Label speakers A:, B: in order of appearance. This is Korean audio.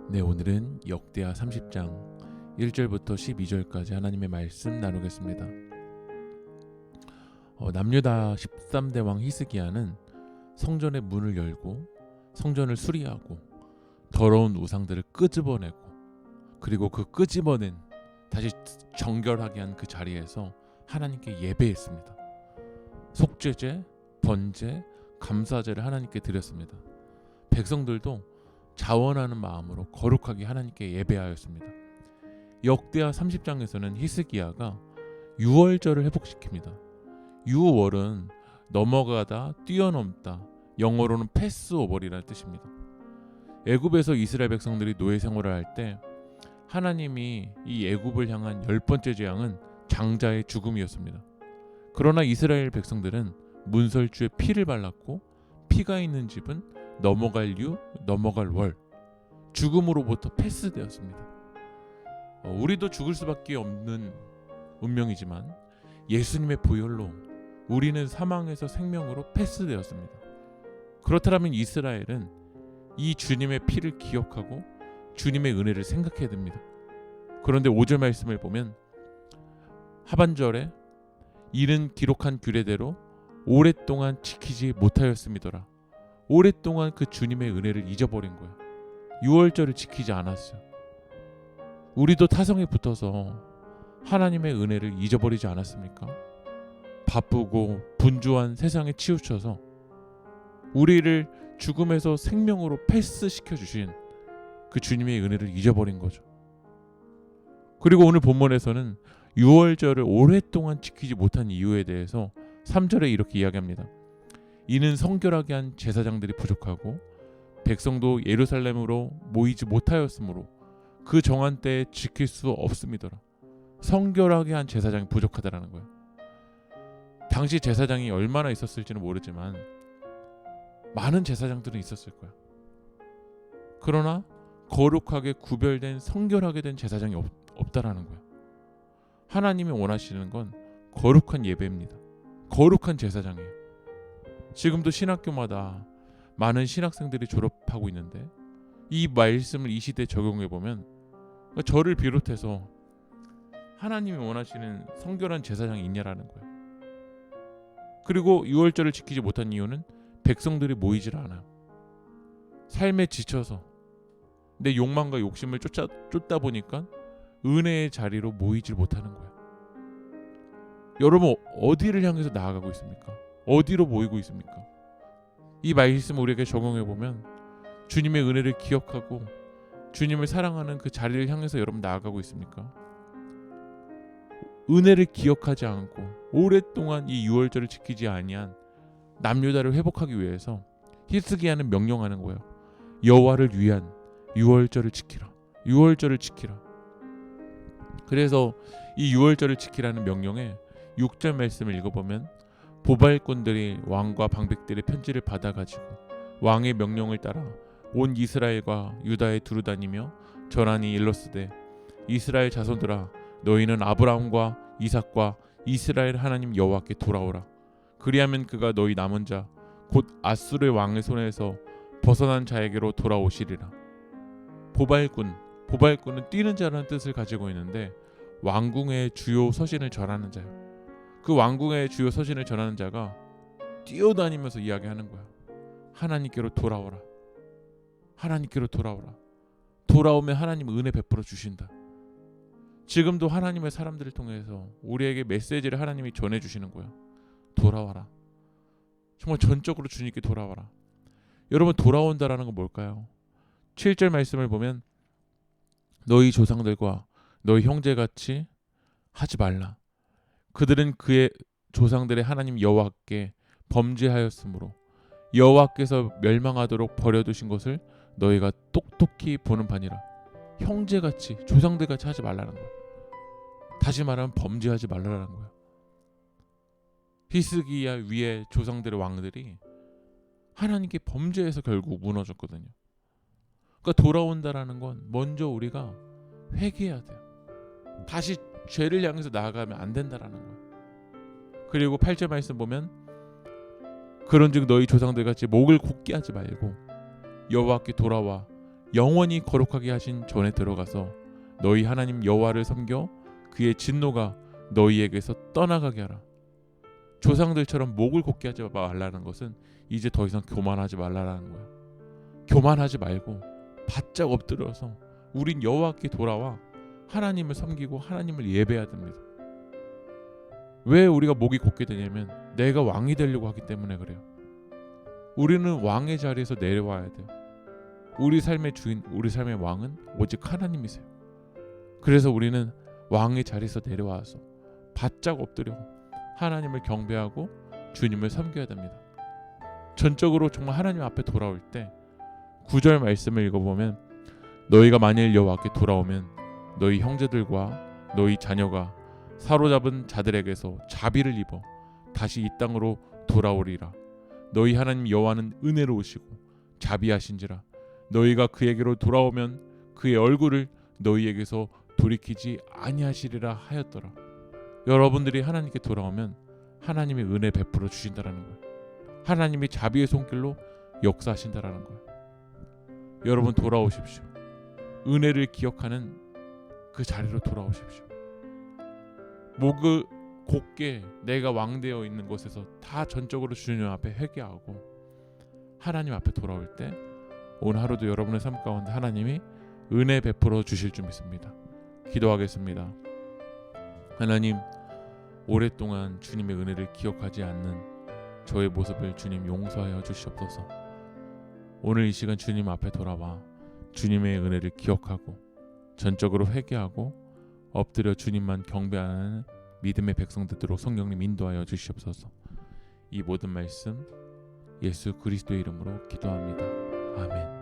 A: 네, 오늘은 역대하 30장 1절부터 12절까지 하나님의 말씀 나누겠습니다. 남유다 13대 왕 히스기야는 성전의 문을 열고 성전을 수리하고 더러운 우상들을 끄집어내고, 그리고 그 끄집어낸 다시 정결하게 한 그 자리에서 하나님께 예배했습니다. 속죄제, 번제, 감사제를 하나님께 드렸습니다. 백성들도 자원하는 마음으로 거룩하게 하나님께 예배하였습니다. 역대하 30장에서는 히스기야가 유월절을 회복시킵니다. 유월은 넘어가다, 뛰어넘다, 영어로는 패스오버리라는 뜻입니다. 애굽에서 이스라엘 백성들이 노예 생활을 할 때 하나님이 이 애굽을 향한 10번째 재앙은 장자의 죽음이었습니다. 그러나 이스라엘 백성들은 문설주에 피를 발랐고, 피가 있는 집은 넘어갈 유, 넘어갈 월, 죽음으로부터 패스되었습니다. 우리도 죽을 수밖에 없는 운명이지만 예수님의 보혈로 우리는 사망에서 생명으로 패스되었습니다. 그렇다면 이스라엘은 이 주님의 피를 기억하고 주님의 은혜를 생각해야 됩니다. 그런데 5절 말씀을 보면 하반절에 이는 기록한 규례대로 오랫동안 지키지 못하였음이더라. 오랫동안 그 주님의 은혜를 잊어버린 거야. 유월절을 지키지 않았어요. 우리도 타성에 붙어서 하나님의 은혜를 잊어버리지 않았습니까? 바쁘고 분주한 세상에 치우쳐서 우리를 죽음에서 생명으로 패스시켜 주신 그 주님의 은혜를 잊어버린 거죠. 그리고 오늘 본문에서는 유월절을 오랫동안 지키지 못한 이유에 대해서 3절에 이렇게 이야기합니다. 이는 성결하게 한 제사장들이 부족하고 백성도 예루살렘으로 모이지 못하였으므로 그 정한 때에 지킬 수 없음이더라. 성결하게 한 제사장이 부족하다라는 거예요. 당시 제사장이 얼마나 있었을지는 모르지만 많은 제사장들은 있었을 거야. 그러나 거룩하게 구별된, 성결하게 된 제사장이 없다라는 거야. 하나님이 원하시는 건 거룩한 예배입니다. 거룩한 제사장이에요. 지금도 신학교마다 많은 신학생들이 졸업하고 있는데 이 말씀을 이 시대에 적용해 보면 저를 비롯해서 하나님이 원하시는 성결한 제사장이 있냐라는 거예요. 그리고 유월절을 지키지 못한 이유는 백성들이 모이질 않아요. 삶에 지쳐서 내 욕망과 욕심을 쫓다 보니까 은혜의 자리로 모이질 못하는 거예요. 여러분, 어디를 향해서 나아가고 있습니까? 어디로 모이고 있습니까? 이 말씀 우리에게 적용해 보면 주님의 은혜를 기억하고 주님을 사랑하는 그 자리를 향해서 여러분 나아가고 있습니까? 은혜를 기억하지 않고 오랫동안 이 유월절을 지키지 아니한 남유다를 회복하기 위해서 히스기야는 명령하는 거예요. 여호와를 위한 유월절을 지키라. 유월절을 지키라. 그래서 이 유월절을 지키라는 명령에 6절 말씀을 읽어보면 보발꾼들이 왕과 방백들의 편지를 받아가지고 왕의 명령을 따라 온 이스라엘과 유다에 두루다니며 전하니 일렀으되 이스라엘 자손들아, 너희는 아브라함과 이삭과 이스라엘 하나님 여호와께 돌아오라. 그리하면 그가 너희 남은 자 곧 아수르의 왕의 손에서 벗어난 자에게로 돌아오시리라. 보발꾼은 뛰는 자라는 뜻을 가지고 있는데 왕궁의 주요 서신을 전하는 자예요. 그 왕궁의 주요 서신을 전하는 자가 뛰어다니면서 이야기하는 거야. 하나님께로 돌아오라. 하나님께로 돌아오라. 돌아오면 하나님 은혜 베풀어 주신다. 지금도 하나님의 사람들을 통해서 우리에게 메시지를 하나님이 전해주시는 거야. 돌아와라. 정말 전적으로 주님께 돌아와라. 여러분, 돌아온다라는 건 뭘까요? 7절 말씀을 보면 너희 조상들과 너희 형제같이 하지 말라. 그들은 그의 조상들의 하나님 여호와께 범죄하였으므로 여호와께서 멸망하도록 버려두신 것을 너희가 똑똑히 보는 바니라. 형제같이, 조상들같이 하지 말라는 거야. 다시 말하면 범죄하지 말라는 거야. 히스기야 위에 조상들의 왕들이 하나님께 범죄해서 결국 무너졌거든요. 그러니까 돌아온다라는 건 먼저 우리가 회개해야 돼요. 다시 죄를 향해서 나아가면 안 된다라는 거예요. 그리고 8절 말씀 보면 그런즉 너희 조상들같이 목을 굳게 하지 말고 여호와께 돌아와 영원히 거룩하게 하신 전에 들어가서 너희 하나님 여호와를 섬겨 그의 진노가 너희에게서 떠나가게 하라. 조상들처럼 목을 곧게 하지 말라는 것은 이제 더 이상 교만하지 말라라는 거야. 교만하지 말고 바짝 엎드려서 우린 여호와께 돌아와 하나님을 섬기고 하나님을 예배해야 됩니다. 왜 우리가 목이 곧게 되냐면 내가 왕이 되려고 하기 때문에 그래요. 우리는 왕의 자리에서 내려와야 돼요. 우리 삶의 주인, 우리 삶의 왕은 오직 하나님이세요. 그래서 우리는 왕의 자리에서 내려와서 바짝 엎드려 하나님을 경배하고 주님을 섬겨야 됩니다. 전적으로 정말 하나님 앞에 돌아올 때 9절 말씀을 읽어보면 너희가 만일 여호와께 돌아오면 너희 형제들과 너희 자녀가 사로잡은 자들에게서 자비를 입어 다시 이 땅으로 돌아오리라. 너희 하나님 여호와는 은혜로우시고 자비하신지라 너희가 그에게로 돌아오면 그의 얼굴을 너희에게서 돌이키지 아니하시리라 하였더라. 여러분들이 하나님께 돌아오면 하나님이 은혜 베풀어 주신다라는 거예요. 하나님이 자비의 손길로 역사하신다라는 거예요. 여러분 돌아오십시오. 은혜를 기억하는 그 자리로 돌아오십시오. 목을 곧게 내가 왕되어 있는 곳에서 다 전적으로 주님 앞에 회개하고 하나님 앞에 돌아올 때 오늘 하루도 여러분의 삶 가운데 하나님이 은혜 베풀어 주실 줄 믿습니다. 기도하겠습니다. 하나님, 오랫동안 주님의 은혜를 기억하지 않는 저의 모습을 주님 용서하여 주시옵소서. 오늘 이 시간 주님 앞에 돌아와 주님의 은혜를 기억하고 전적으로 회개하고 엎드려 주님만 경배하는 믿음의 백성 되도록 성령님 인도하여 주시옵소서. 이 모든 말씀 예수 그리스도의 이름으로 기도합니다. 아멘.